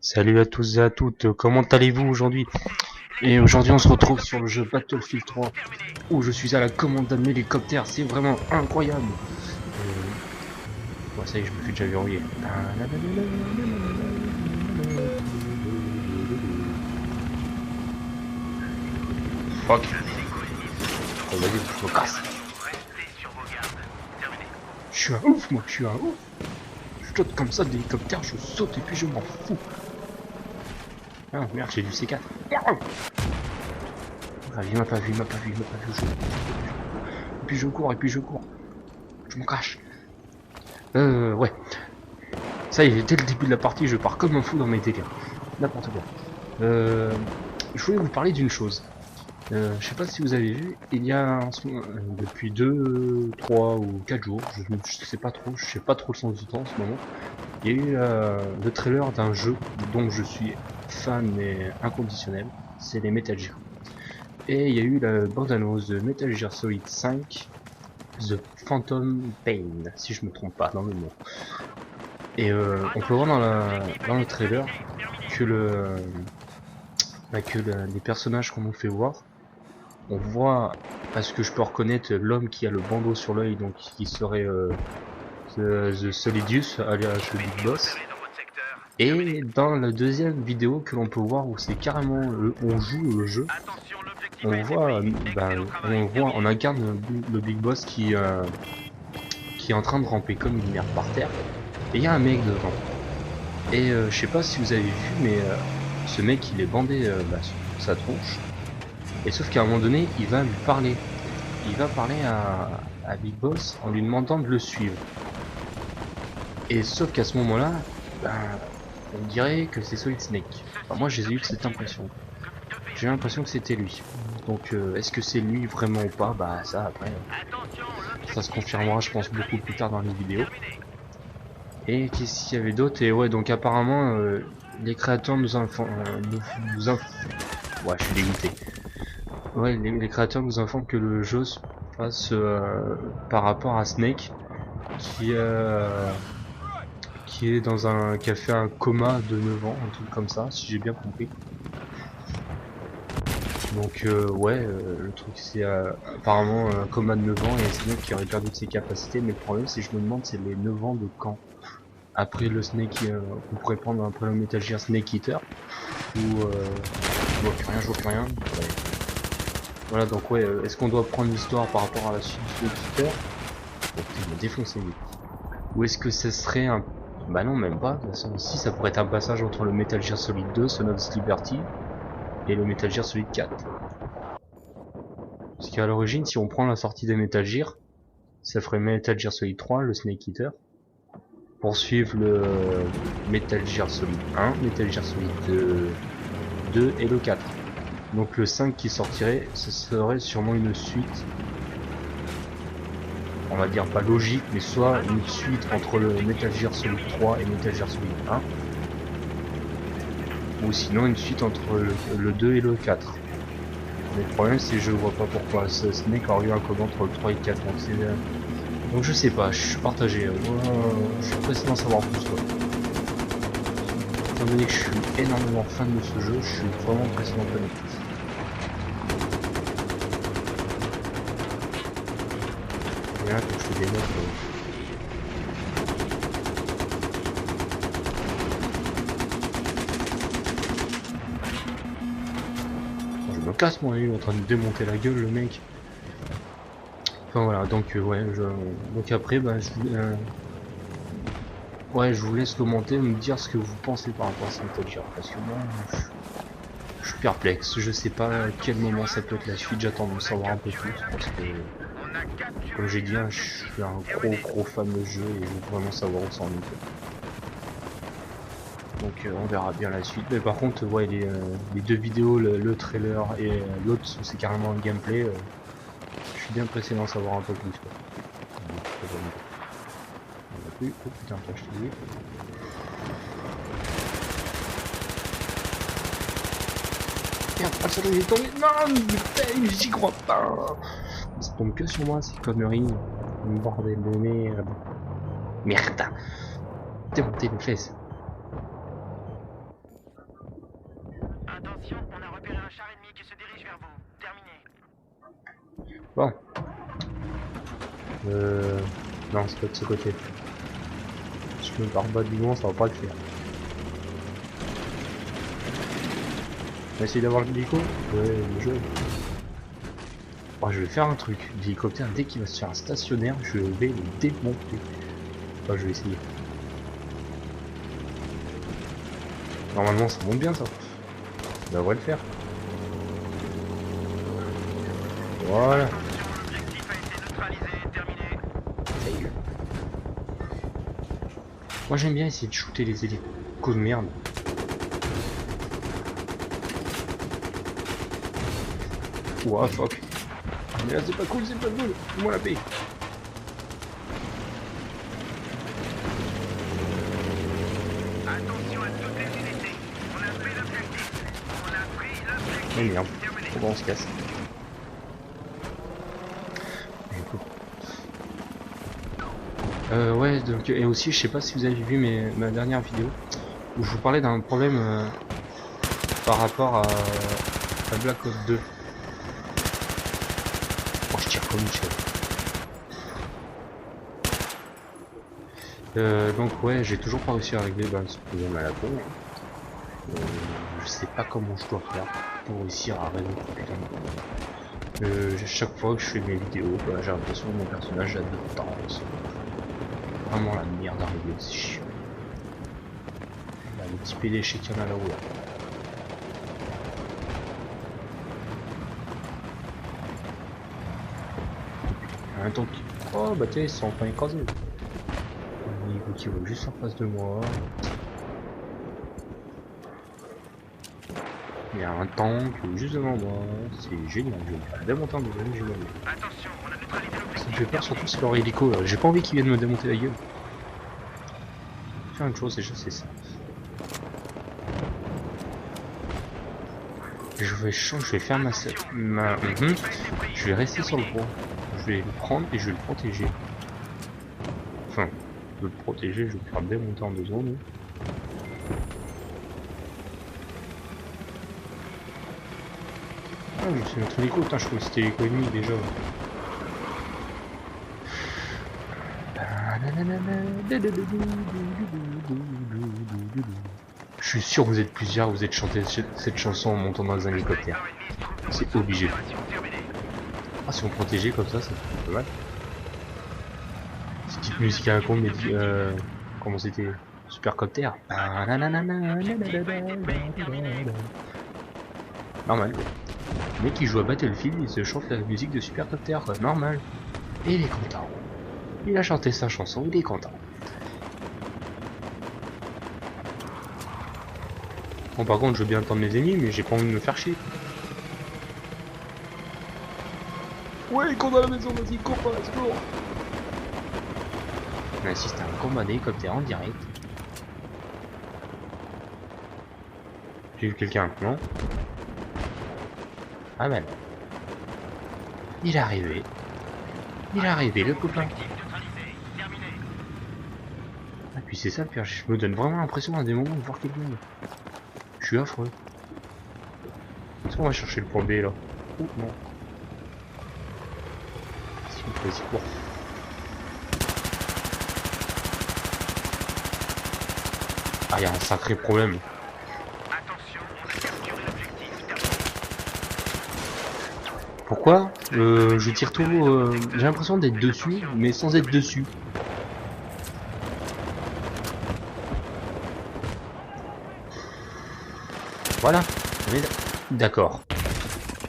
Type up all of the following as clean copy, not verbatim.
Salut à tous et à toutes, comment allez-vous aujourd'hui? Et aujourd'hui on se retrouve sur le jeu Battlefield 3 où je suis à la commande d'un hélicoptère, c'est vraiment incroyable. Ouais, ça y est, je me suis déjà verrouillé. Fuck. Oh, vas-y, je me casse. Je suis un ouf, moi, je suis un ouf. Je saute comme ça d'hélicoptère, je saute et puis je m'en fous. Ah merde, j'ai du C4. Ah, il m'a pas vu, il m'a pas vu, il m'a pas vu. Et puis je cours, et puis je cours. Je m'en cache. Ouais. Ça y est, dès le début de la partie, je pars comme un fou dans mes délires. N'importe quoi. Je voulais vous parler d'une chose. Je sais pas si vous avez vu, il y a depuis 2, 3 ou 4 jours, je sais pas trop, je sais pas trop le sens du temps en ce moment, il y a eu le trailer d'un jeu dont je suis fan et inconditionnel, c'est les Metal Gear. Et il y a eu la bande-annonce de Metal Gear Solid 5, The Phantom Pain, si je me trompe pas dans le nom. Et on peut voir dans le trailer que les personnages qu'on nous fait voir, on voit, parce que je peux reconnaître l'homme qui a le bandeau sur l'œil, donc qui serait The Solidius, alias le Big Boss. Et dans la deuxième vidéo que l'on peut voir, où c'est carrément, on joue le jeu, on voit, on incarne le Big Boss qui est en train de ramper comme une merde par terre, et il y a un mec devant. Et je sais pas si vous avez vu, mais ce mec il est bandé sur sa tronche. Et sauf qu'à un moment donné, il va lui parler. Il va parler à Big Boss en lui demandant de le suivre. Et sauf qu'à ce moment-là, ben, on dirait que c'est Solid Snake. Enfin, moi j'ai eu cette impression. J'ai eu l'impression que c'était lui. Donc est-ce que c'est lui vraiment ou pas? Bah ça après, ça se confirmera je pense beaucoup plus tard dans les vidéos. Et qu'est-ce qu'il y avait d'autre? Et ouais, donc apparemment les créateurs ouais, je suis dégoûté. Ouais, les créateurs nous informent que le jeu se passe par rapport à Snake, qui qui est qui a fait un coma de 9 ans, un truc comme ça, si j'ai bien compris. Donc ouais, le truc c'est apparemment un coma de 9 ans et Snake qui aurait perdu de ses capacités, mais le problème c'est que je me demande c'est les 9 ans de quand? Après le Snake qu'on pourrait prendre après le Metal Gear Snake Eater, ou je vois plus rien, je vois plus rien. Ouais. Voilà, donc ouais, est-ce qu'on doit prendre l'histoire par rapport à la suite du Snake Eater? Oh, putain, il m'a défoncé lui. Ou est-ce que ce serait un... Bah non, même pas. De toute façon, ici, ça pourrait être un passage entre le Metal Gear Solid 2, Son of Liberty, et le Metal Gear Solid 4. Parce qu'à l'origine, si on prend la sortie des Metal Gear, ça ferait Metal Gear Solid 3, le Snake Eater. Poursuivre le Metal Gear Solid 1, Metal Gear Solid 2 et le 4. Donc le 5 qui sortirait, ce serait sûrement une suite, on va dire pas logique, mais soit une suite entre le Metal Gear Solid 3 et Metal Gear Solid 1, ou sinon une suite entre le 2 et le 4. Mais le problème c'est que je vois pas pourquoi ce Snake aurait eu un code entre le 3 et le 4, donc je sais pas, je suis partagé, je suis pressé d'en savoir plus quoi. Étant donné que je suis énormément fan de ce jeu, je suis vraiment pressé d'en connaître plus. Et là, quand je fais des notes, je me casse moi, il est en train de démonter la gueule le mec. Enfin voilà, donc ouais, donc après, bah, ouais, je vous laisse commenter, me dire ce que vous pensez par rapport à ce Metal Gear, parce que moi, je suis perplexe, je sais pas à quel moment ça peut être la suite, j'attends de savoir un peu plus, parce que, comme j'ai dit, hein, je suis un gros fan de jeu et je veux vraiment savoir où ça en est. Donc on verra bien la suite, mais par contre, ouais, les deux vidéos, le trailer et l'autre, c'est carrément le gameplay, je suis bien pressé d'en savoir un peu plus, quoi. Oh putain, toi je te dis. Merde, Absol il est tombé. Non, putain, j'y crois pas. Il se tombe que sur moi, ces conneries. Bordel de merde. Merde. Démonter les fesses. Attention, on a repéré un char ennemi qui se dirige vers vous. Terminé. Bon. Non, c'est pas de ce côté. Je me barre bas du loin, ça va pas le faire. On va essayer d'avoir l'hélico. Ouais, le jeu. Oh, je vais faire un truc. L'hélicoptère, dès qu'il va se faire un stationnaire, je vais le démonter. Enfin, je vais essayer. Normalement, ça monte bien, ça. Ça devrait le faire. Voilà. L'objectif a été neutralisé. Terminé. Fail. Moi, j'aime bien essayer de shooter les hélicos de merde. Ouah, fuck. Mais là, c'est pas cool, c'est pas cool. Fais-moi la paix. Attention à toutes les unités. On a pris l'objectif. On a pris l'objectif. Oh merde. Terminé. Bon, on se casse. Ouais, donc, et aussi, je sais pas si vous avez vu ma dernière vidéo où je vous parlais d'un problème par rapport à Black Ops 2. Oh, je tire comme une chèvre. Donc ouais, j'ai toujours pas réussi à régler ce problème à la con. Je sais pas comment je dois faire pour réussir à régler ce putain de problème. Chaque fois que je fais mes vidéos, bah, j'ai l'impression que mon personnage a de temps. Vraiment la merde à régler, c'est chiant. Là, le petit PD chez Kana là-haut là. Un tank. Oh bah tiens, ils sont enfin écrasés. Qui vont juste en face de moi. Il y a un tank juste devant moi. C'est génial. Je vais me faire démonter en deuxième. Je vais Attention, on a neutralisé l'objectif. Ça me fait peur, surtout c'est leur hélico là. J'ai pas envie qu'ils viennent me démonter la gueule. Faire une chose déjà, c'est ça. Je vais faire je vais rester sur le pont. Je vais le prendre et je vais le protéger. Enfin, de le protéger, je vais le faire démonter en 2 secondes. Ah, mais c'est notre hélico, putain, je crois que c'était l'hélico ennemi déjà. Je suis sûr que vous êtes plusieurs, vous êtes chanté cette chanson en montant dans un hélicoptère. C'est obligé. Ah, si on protégeait comme ça serait pas mal. Cette petite musique à la con, mais comment c'était? Supercopter. Normal. Le mec qui joue à Battlefield, il se chante la musique de Supercopter, quoi. Normal. Et il est content. Il a chanté sa chanson, il est content. Bon, par contre, je veux bien entendre mes ennemis, mais j'ai pas envie de me faire chier. Ouais, il court dans la maison, vas-y, cours pas, let's go. On assiste à un combat d'hélicoptère en direct. J'ai vu quelqu'un, non? Ah ben. Il est arrivé. Il est arrivé, le copain. Ah, puis c'est ça le pire, je me donne vraiment l'impression à des moments de voir quelqu'un. Je suis affreux. Est-ce qu'on va chercher le point B là? Ouh, non. Si on peut, c'est court. Ah, il y a un sacré problème. Pourquoi je tire tout, j'ai l'impression d'être dessus, mais sans être dessus. Voilà. D'accord.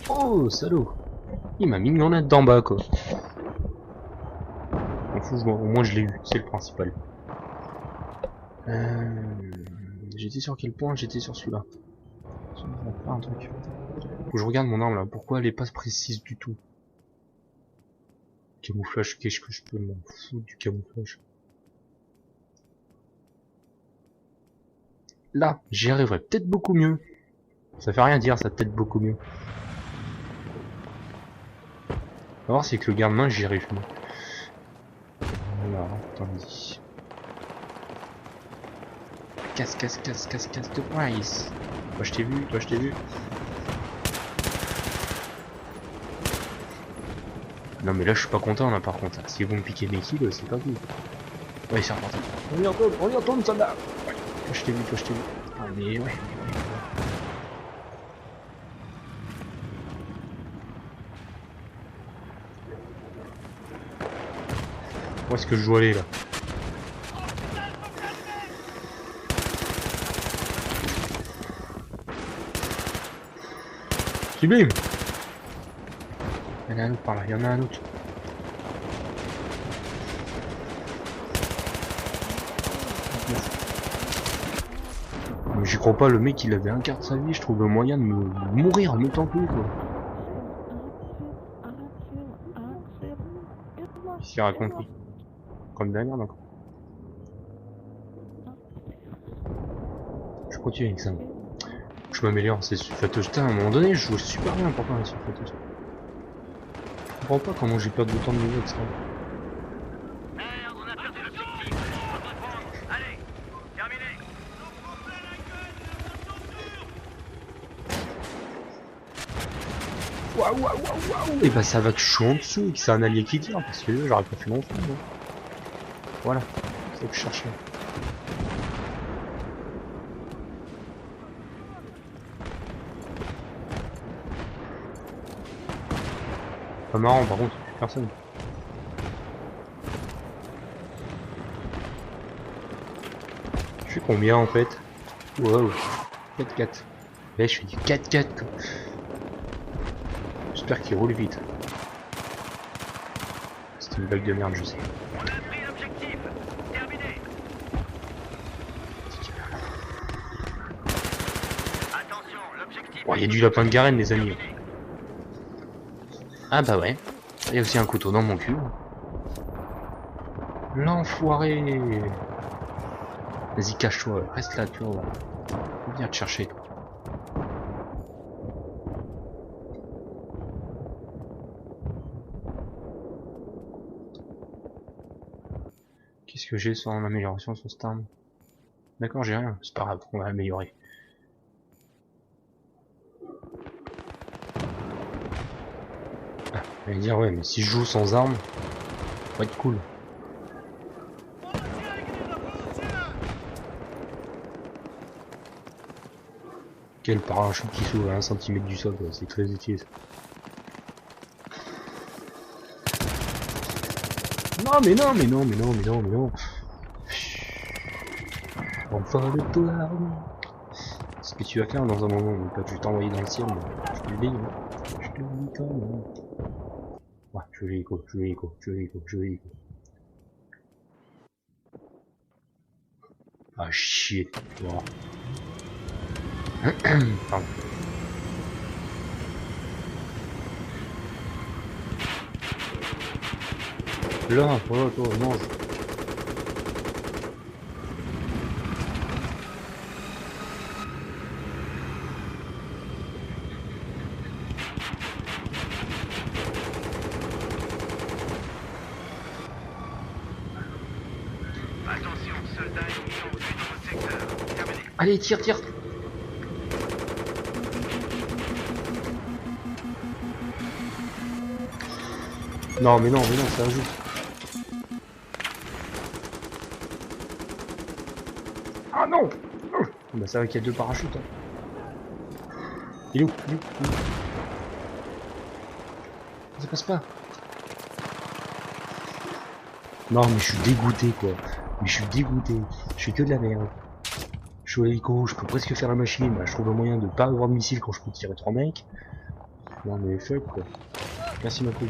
Oh, salaud. Il m'a mis une grenade d'en bas, quoi. M'en fous, au moins je l'ai eu, c'est le principal. J'étais sur quel point? J'étais sur celui-là. Pas un truc. Faut que je regarde mon arme là, pourquoi elle est pas précise du tout? Camouflage, qu'est-ce que je peux m'en foutre du camouflage? Là, j'y arriverai peut-être beaucoup mieux. Ça fait rien dire, ça peut-être beaucoup mieux. On va voir si avec le garde-main j'y arrive mieux. Voilà, attendez. Casse de price. Toi je t'ai vu, toi je t'ai vu. Non mais là je suis pas content là par contre. Si vous me piquez mes kills, c'est pas cool. Ouais c'est important. On y retourne soldat. Ouais. Toi je t'ai vu, toi je t'ai vu. Ah mais ouais. Où est-ce que je dois aller là? Sublime. Il y en a un autre par là, il y en a un autre. Mais j'y crois pas, le mec il avait un quart de sa vie, je trouve le moyen de me mourir en même temps que lui quoi. Qu'est-ce qu'il raconte lui? Comme de la merde encore. Je continue avec ça. Je m'améliore, c'est sulfateuse. Putain, à un moment donné, je jouais super bien pourtant la sulfateuse. Je comprends pas comment j'ai perdu autant de niveau avec ça. Merde, on a perdu l'objectif. Reprendre. Allez, terminé. Waouh, waouh, waouh, waouh. Et bah ça va que je suis en dessous et que c'est un allié qui tire, parce que j'aurais pas fait mon fond. Voilà, c'est ce que je cherchais. Pas marrant par contre, personne. Je suis combien en fait? Wow, 4-4. Là je suis du 4-4 quoi. J'espère qu'il roule vite. C'est une blague de merde je sais. On a pris l'objectif. Terminé. Attention, l'objectif. Oh, il y a du lapin de Garenne les amis. Ah bah ouais. Il y a aussi un couteau dans mon cul. L'enfoiré. Vas-y cache-toi, reste là tu vois. Faut venir te chercher toi. Qu'est-ce que j'ai sur en amélioration sur cette arme? D'accord, j'ai rien, c'est pas grave, on va améliorer. Ah, j'allais dire ouais, mais si je joue sans arme, ça va être cool. Quel parachute qui s'ouvre à 1 cm du sol, c'est très utile. Non mais non mais non mais non mais non mais non. Enfin le toi. Ce que tu vas faire dans un moment où pas tu t'envoyer dans le ciel, mais je te le dis, hein. Je te le dis quand même. Ouais, je veux l'écho, je veux l'écho, je veux l'écho, je veux l'écho. Ah chier, voilà. Pardon. Là, voilà, toi, mange. Attention, soldats ennemis en vue dans votre secteur. Terminé. Allez, tire, tire. Non, mais non, c'est injuste. Ah non. Bah ça va qu'il y a 2 parachutes. Hein. Il est où? Il est où? Il est où? Ça passe pas. Non mais je suis dégoûté quoi. Mais je suis dégoûté. Je fais que de la merde. Je suis au hélico, je peux presque faire la machine. Bah, je trouve un moyen de pas avoir de missile quand je peux tirer 3 mecs. Non mais fuck quoi. Merci ma couille.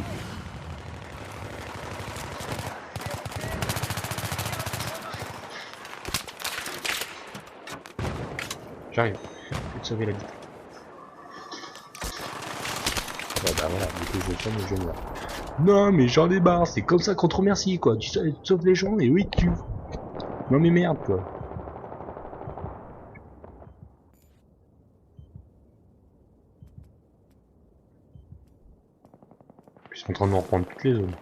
J'arrive. Je vais te sauver la vie. Ouais, bah voilà, du coup je sonne et je meurs. Non mais j'en ai marre, c'est comme ça qu'on te remercie quoi. Tu sauves les gens et oui tu. Non mais merde quoi. Ils sont en train de me reprendre toutes les zones.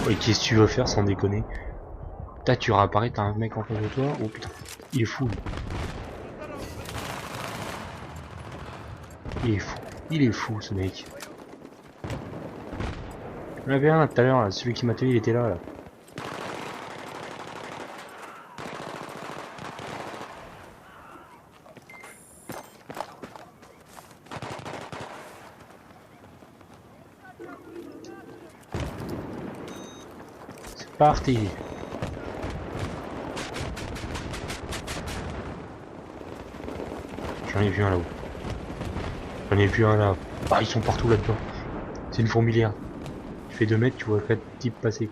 Et qu'est-ce que tu veux faire sans déconner? Putain, tu réapparais, t'as un mec en face de toi. Oh putain, il est fou. Il est fou. Il est fou ce mec. Il y en avait un tout à l'heure, celui qui m'a tenu, il était là. C'est parti. J'en ai vu un là-haut. J'en ai vu un là. Ah, ils sont partout là-dedans. C'est une fourmilière. Tu fais 2 mètres, tu vois 4 types passer.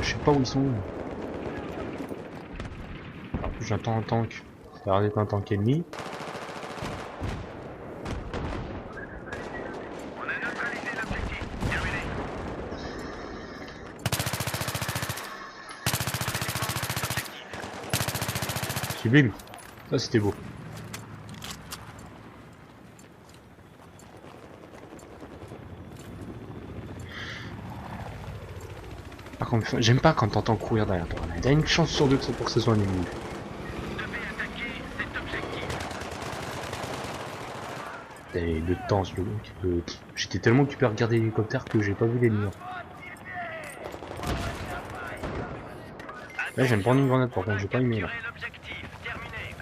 Je sais pas où ils sont. En plus, j'entends un tank. Ça a l'air d'être un tank ennemi. On a neutralisé l'objectif. Terminé. Sublime. Ça, c'était beau. Par contre, j'aime pas quand t'entends courir derrière toi. T'as une chance sur 2 pour que ce soit un ennemi. Vous devez attaquer cet objectif. Et le temps, j'étais tellement occupé à regarder l'hélicoptère que j'ai pas vu l'ennemi. Là, j'aime prendre une grenade par contre, j'ai pas aimé là. Capturez l'objectif. Terminé.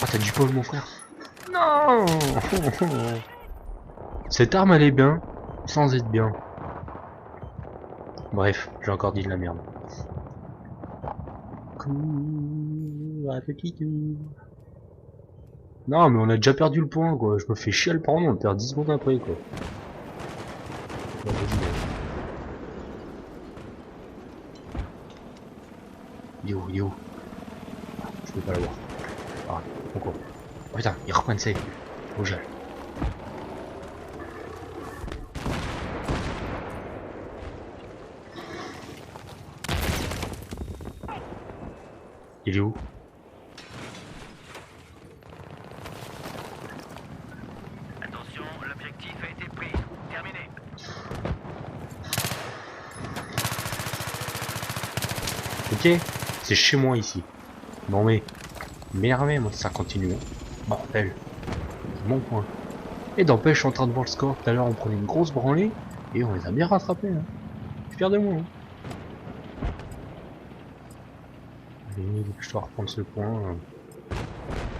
Ah, t'as du Paul, mon frère. Non. Cette arme, elle est bien, sans être bien. Bref, j'ai encore dit de la merde. Cours, à petit tour. Non, mais on a déjà perdu le point, quoi. Je me fais chier à le prendre, on le perd 10 secondes après, quoi. Bon, vas-y, il est où? Je peux pas l'avoir. Ah, pourquoi? Oh, putain, il reprend une save. Oh, j'ai. Il est où? Attention, l'objectif a été pris. Terminé. Ok, c'est chez moi ici. Non mais, merde, moi ça continue. Hein. Bordel, c'est mon point. Et d'empêche, je suis en train de voir le score. Tout à l'heure, on prenait une grosse branlée et on les a bien rattrapés. Hein. Fier de moi. Hein. Allez, je dois reprendre ce point.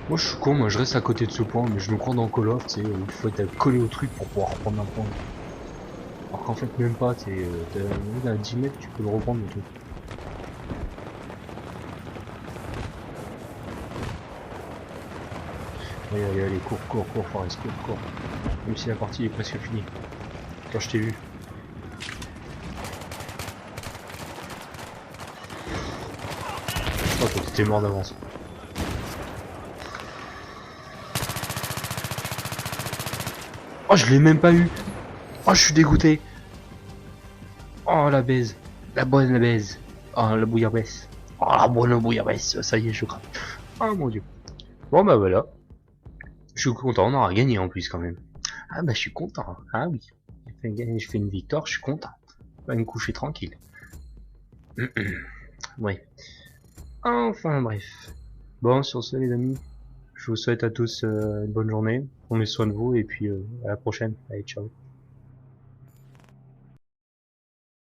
Moi, je suis con, moi je reste à côté de ce point, mais je me crois dans Call of, tu sais, il faut être collé au truc pour pouvoir reprendre un point. Alors qu'en fait, même pas, tu sais, à 10 mètres, tu peux le reprendre le truc. Allez, allez, cours, Forest, cours. Même si la partie est presque finie. Quand je t'ai vu. Oh, toi, t'étais mort d'avance. Oh, je l'ai même pas eu. Oh, je suis dégoûté. Oh, la baise. La bonne baise. Oh, la bouillabaisse. Oh, la bonne bouillabaisse. Ça y est, je craque. Oh, mon dieu. Bon, bah voilà. Je suis content, on aura gagné en plus quand même. Ah bah je suis content, ah oui. Je fais une victoire, je suis content. Va me coucher tranquille. Ouais. Enfin bref. Bon, sur ce les amis, je vous souhaite à tous une bonne journée. Prenez soin de vous et puis à la prochaine. Allez, ciao.